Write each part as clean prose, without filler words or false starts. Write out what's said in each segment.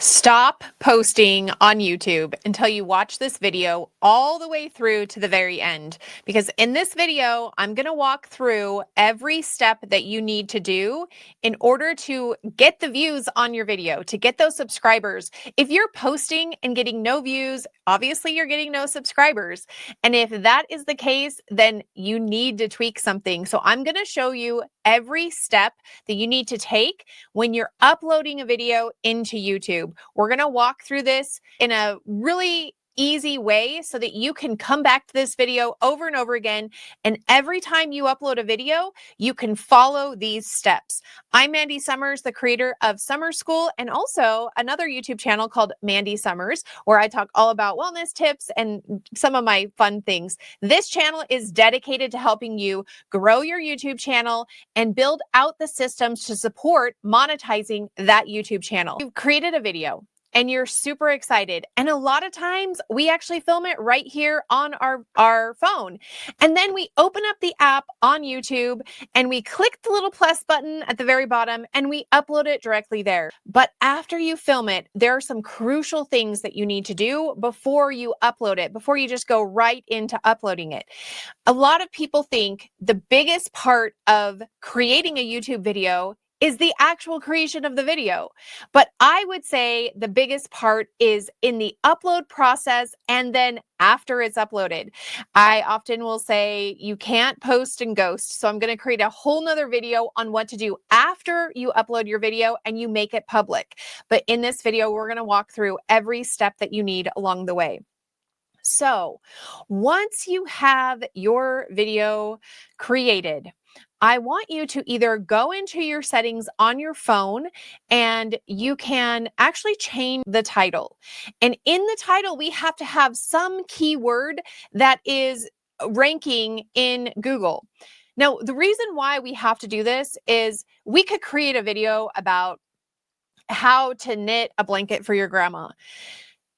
Stop posting on YouTube until you watch this video all the way through to the very end. Because in this video, I'm going to walk through every step that you need to do in order to get the views on your video, to get those subscribers. If you're posting and getting no views, obviously you're getting no subscribers. And if that is the case, then you need to tweak something. So I'm going to show you every step that you need to take when you're uploading a video into YouTube. We're going to walk through this in a really easy way so that you can come back to this video over and over again. And every time you upload a video, you can follow these steps. I'm Mandy Sommers, the creator of Sommers School, and also another YouTube channel called Mandy Sommers, where I talk all about wellness tips and some of my fun things. This channel is dedicated to helping you grow your YouTube channel and build out the systems to support monetizing that YouTube channel. You've created a video and you're super excited. And a lot of times we actually film it right here on our phone. And then we open up the app on YouTube and we click the little plus button at the very bottom and we upload it directly there. But after you film it, there are some crucial things that you need to do before you upload it, before you just go right into uploading it. A lot of people think the biggest part of creating a YouTube video is the actual creation of the video. But I would say the biggest part is in the upload process and then after it's uploaded. I often will say you can't post and ghost. So I'm going to create a whole nother video on what to do after you upload your video and you make it public. But in this video, we're going to walk through every step that you need along the way. So once you have your video created, I want you to either go into your settings on your phone and you can actually change the title. And in the title, we have to have some keyword that is ranking in Google. Now, the reason why we have to do this is we could create a video about how to knit a blanket for your grandma.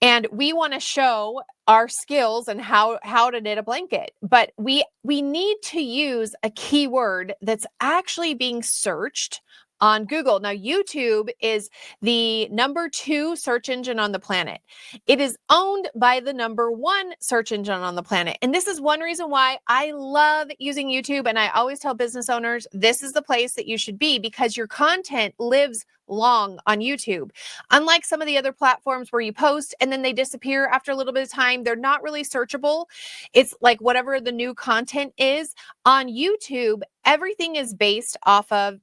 And we want to show our skills and how to knit a blanket. But we need to use a keyword that's actually being searched on Google. Now, YouTube is the #2 search engine on the planet. It is owned by the #1 search engine on the planet. And this is one reason why I love using YouTube. And I always tell business owners, this is the place that you should be because your content lives long on YouTube. Unlike some of the other platforms where you post and then they disappear after a little bit of time, they're not really searchable. It's like whatever the new content is on YouTube, everything is based off of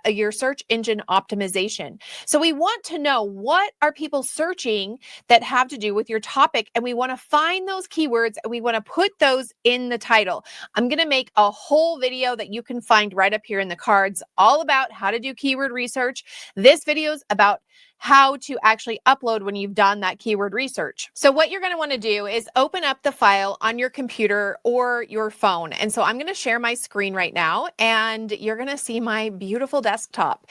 your search engine optimization. So we want to know what are people searching that have to do with your topic, and we want to find those keywords and we want to put those in the title. I'm going to make a whole video that you can find right up here in the cards all about how to do keyword research. This video is about how to actually upload when you've done that keyword research. So what you're going to want to do is open up the file on your computer or your phone. And so I'm going to share my screen right now and you're going to see my beautiful desktop.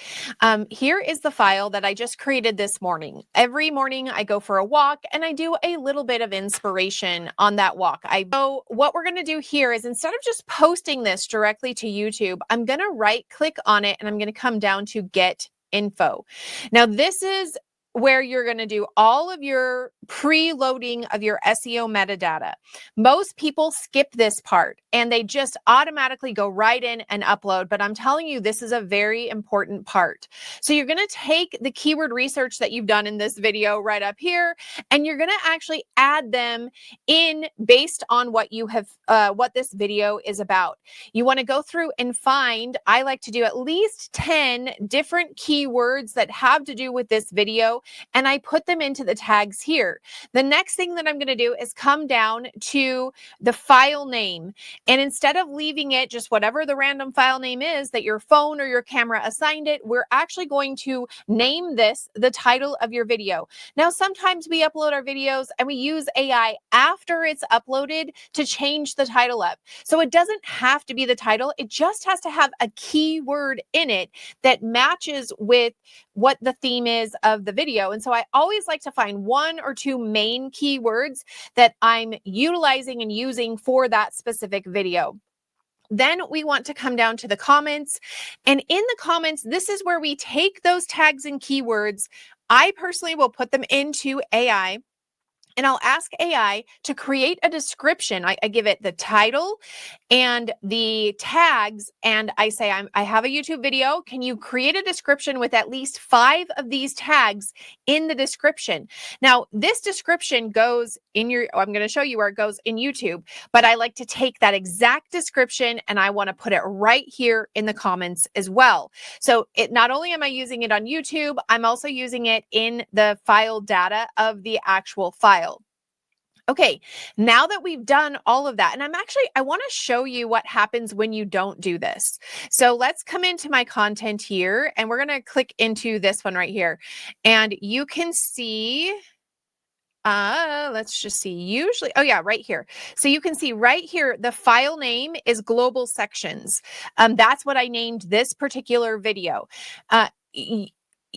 Here is the file that I just created this morning. Every morning I go for a walk and I do a little bit of inspiration on that walk. So what we're going to do here is instead of just posting this directly to YouTube, I'm going to right click on it and I'm going to come down to Get Info. Now, this is where you're going to do all of your preloading of your SEO metadata. Most people skip this part and they just automatically go right in and upload. But I'm telling you, this is a very important part. So you're going to take the keyword research that you've done in this video right up here, and you're going to actually add them in based on what you have, what this video is about. You want to go through and find, I like to do at least 10 different keywords that have to do with this video, and I put them into the tags here. The next thing that I'm going to do is come down to the file name. And instead of leaving it just whatever the random file name is that your phone or your camera assigned it, we're actually going to name this the title of your video. Now, sometimes we upload our videos and we use AI after it's uploaded to change the title up. So it doesn't have to be the title. It just has to have a keyword in it that matches with what the theme is of the video. And so I always like to find 1 or 2 main keywords that I'm utilizing and using for that specific video. Then we want to come down to the comments. And in the comments, this is where we take those tags and keywords. I personally will put them into AI. And I'll ask AI to create a description. I give it the title and the tags. And I say, I have a YouTube video. Can you create a description with at least 5 of these tags in the description? Now, this description goes in I'm going to show you where it goes in YouTube, but I like to take that exact description and I want to put it right here in the comments as well. So not only am I using it on YouTube, I'm also using it in the file data of the actual file. Okay, now that we've done all of that, and I want to show you what happens when you don't do this. So let's come into my content here and we're going to click into this one right here. And you can see, let's just see, usually, oh yeah, right here. So you can see right here, the file name is global sections. That's what I named this particular video.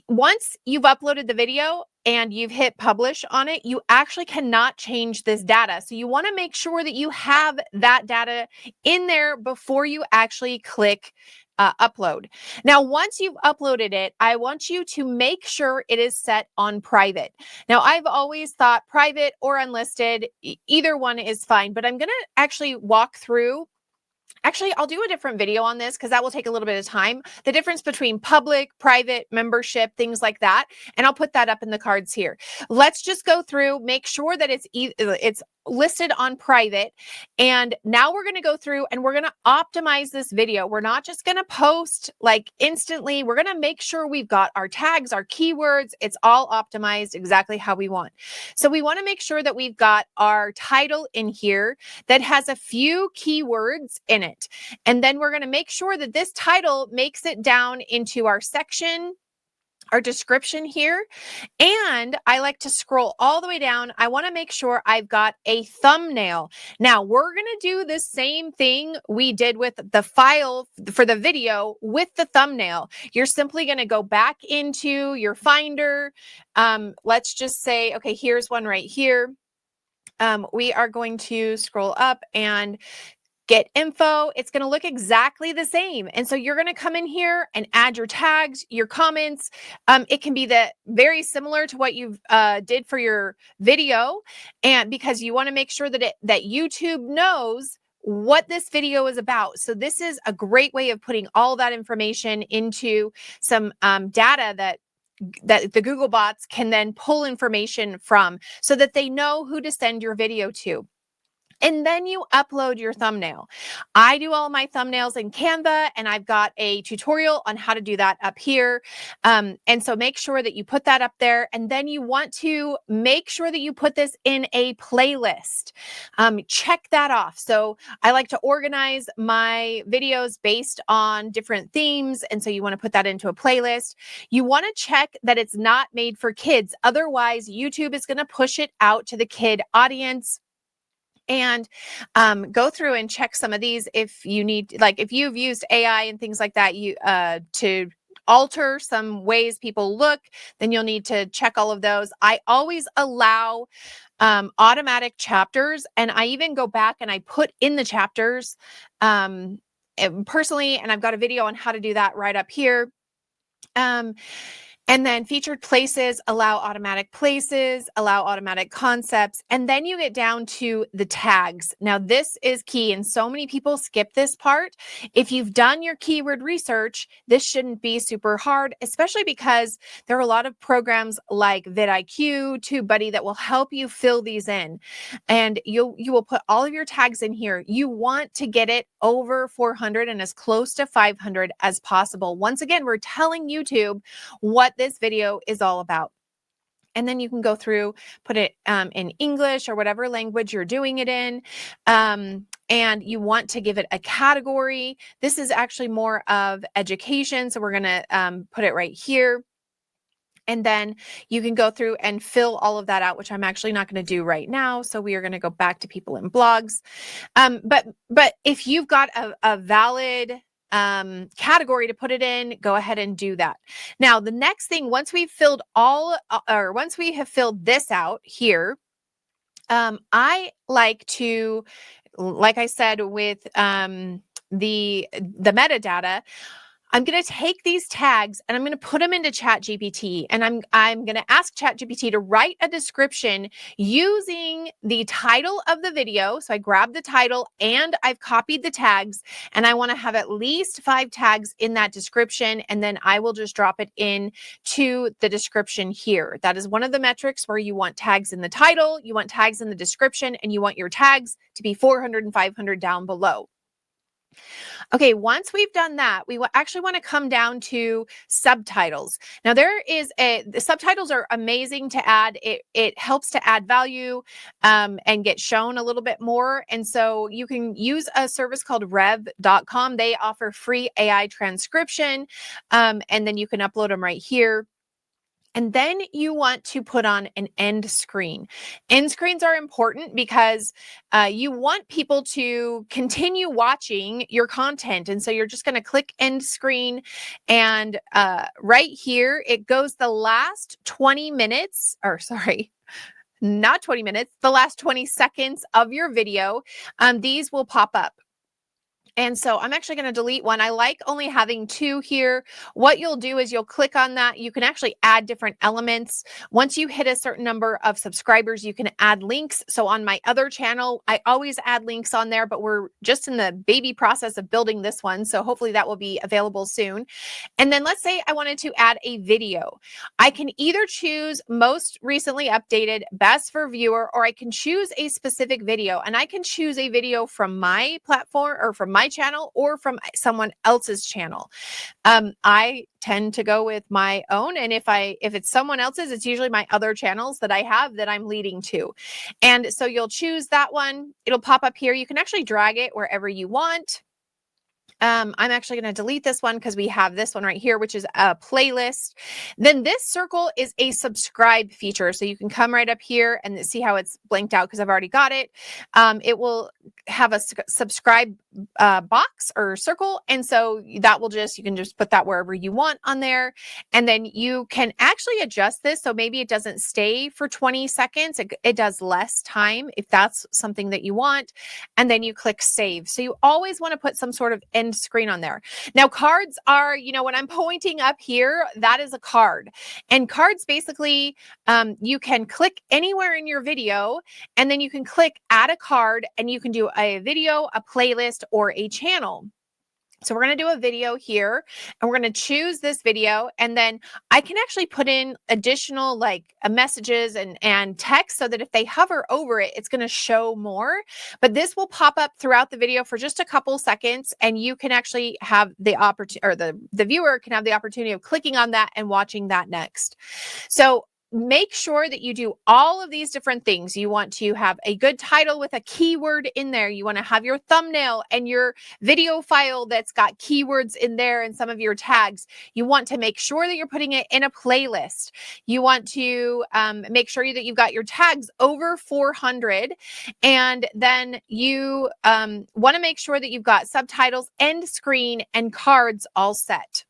Once you've uploaded the video and you've hit publish on it, you actually cannot change this data. So you want to make sure that you have that data in there before you actually click upload. Now, once you've uploaded it, I want you to make sure it is set on private. Now, I've always thought private or unlisted, either one is fine, but I'm going to actually walk through. Actually, I'll do a different video on this because that will take a little bit of time. The difference between public, private, membership, things like that. And I'll put that up in the cards here. Let's just go through, make sure that it's listed on private. And now we're going to go through and we're going to optimize this video. We're not just going to post like instantly. We're going to make sure we've got our tags, our keywords. It's all optimized exactly how we want. So we want to make sure that we've got our title in here that has a few keywords in it. And then we're going to make sure that this title makes it down into our section, our description here. And I like to scroll all the way down. I want to make sure I've got a thumbnail. Now we're going to do the same thing we did with the file for the video with the thumbnail. You're simply going to go back into your Finder. Let's just say, okay, here's one right here. We are going to scroll up and get info. It's going to look exactly the same. And so you're going to come in here and add your tags, your comments. It can be very similar to what you've did for your video. And because you want to make sure that YouTube knows what this video is about. So this is a great way of putting all that information into some data that the Google bots can then pull information from so that they know who to send your video to. And then you upload your thumbnail. I do all my thumbnails in Canva, and I've got a tutorial on how to do that up here. And so make sure that you put that up there. And then you want to make sure that you put this in a playlist. Check that off. So I like to organize my videos based on different themes. And so you want to put that into a playlist. You want to check that it's not made for kids. Otherwise, YouTube is going to push it out to the kid audience. And go through and check some of these if you need, like if you've used AI and things like that, to alter some ways people look, then you'll need to check all of those. I always allow automatic chapters, and I even go back and I put in the chapters personally, and I've got a video on how to do that right up here. And then featured places, allow automatic places, allow automatic concepts. And then you get down to the tags. Now, this is key, and so many people skip this part. If you've done your keyword research, this shouldn't be super hard, especially because there are a lot of programs like vidIQ, TubeBuddy that will help you fill these in. And you will put all of your tags in here. You want to get it over 400 and as close to 500 as possible. Once again, we're telling YouTube what this video is all about. And then you can go through, put it in English or whatever language you're doing it in. And you want to give it a category. This is actually more of education. So we're going to put it right here. And then you can go through and fill all of that out, which I'm actually not going to do right now. So we are going to go back to people in blogs. But if you've got a valid category to put it in, go ahead and do that. Now, the next thing, once we've filled once we have filled this out here, I like to, like I said, with the metadata, I'm going to take these tags and I'm going to put them into ChatGPT, and I'm going to ask ChatGPT to write a description using the title of the video. So I grabbed the title and I've copied the tags, and I want to have at least 5 tags in that description, and then I will just drop it in to the description here. That is one of the metrics where you want tags in the title, you want tags in the description, and you want your tags to be 400 and 500 down below. Okay, once we've done that, we actually want to come down to subtitles. Now, the subtitles are amazing to add. It helps to add value and get shown a little bit more. And so you can use a service called rev.com. They offer free AI transcription, and then you can upload them right here. And then you want to put on an end screen. End screens are important because you want people to continue watching your content. And so you're just going to click end screen. And right here, it goes the last 20 minutes, or sorry, not 20 minutes, the last 20 seconds of your video. These will pop up. And so I'm actually going to delete one. I like only having 2 here. What you'll do is you'll click on that. You can actually add different elements. Once you hit a certain number of subscribers, you can add links. So on my other channel, I always add links on there, but we're just in the baby process of building this one. So hopefully that will be available soon. And then let's say I wanted to add a video. I can either choose most recently updated, best for viewer, or I can choose a specific video. And I can choose a video from my platform or from my channel or from someone else's channel. I tend to go with my own. And if it's someone else's, it's usually my other channels that I have that I'm leading to. And so you'll choose that one. It'll pop up here. You can actually drag it wherever you want. I'm actually going to delete this one because we have this one right here, which is a playlist. Then this circle is a subscribe feature. So you can come right up here and see how it's blanked out because I've already got it. It will have a subscribe box or circle. And so that will you can just put that wherever you want on there. And then you can actually adjust this. So maybe it doesn't stay for 20 seconds. It does less time if that's something that you want. And then you click save. So you always want to put some sort of end screen on there. Now, cards are, when I'm pointing up here, that is a card. And cards basically, you can click anywhere in your video, and then you can click add a card, and you can do a video, a playlist, or a channel. So we're going to do a video here, and we're going to choose this video, and then I can actually put in additional messages and text so that if they hover over it, it's going to show more. But this will pop up throughout the video for just a couple seconds, and you can actually have the opportunity, or the viewer can have the opportunity of clicking on that and watching that next. So make sure that you do all of these different things. You want to have a good title with a keyword in there. You want to have your thumbnail and your video file that's got keywords in there and some of your tags. You want to make sure that you're putting it in a playlist. You want to make sure that you've got your tags over 400. And then you want to make sure that you've got subtitles, end screen, and cards all set.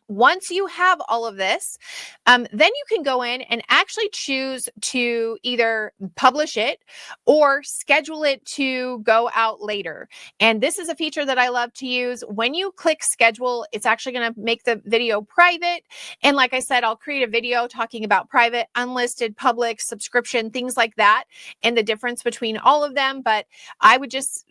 Once you have all of this, then you can go in and actually choose to either publish it or schedule it to go out later. And this is a feature that I love to use. When you click schedule, it's actually going to make the video private. And like I said, I'll create a video talking about private, unlisted, public, subscription, things like that, and the difference between all of them. But I would just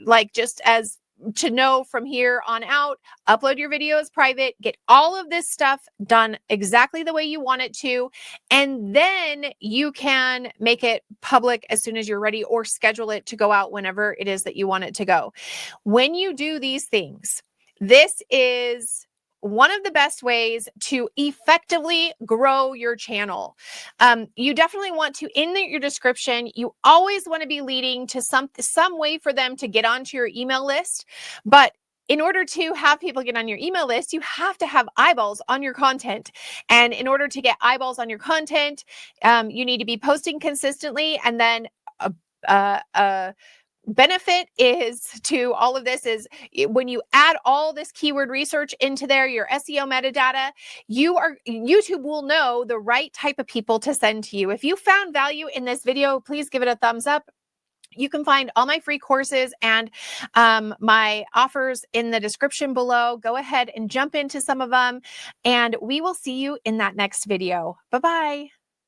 as to know from here on out, upload your video as private, get all of this stuff done exactly the way you want it to, and then you can make it public as soon as you're ready or schedule it to go out whenever it is that you want it to go. When you do these things, this is one of the best ways to effectively grow your channel. You definitely want to, in your description, you always want to be leading to some way for them to get onto your email list. But in order to have people get on your email list, you have to have eyeballs on your content. And in order to get eyeballs on your content, you need to be posting consistently. And then benefit is to all of this is when you add all this keyword research into there, your SEO metadata, YouTube will know the right type of people to send to you. If you found value in this video, please give it a thumbs up. You can find all my free courses and my offers in the description below. Go ahead and jump into some of them, and we will see you in that next video. Bye-bye.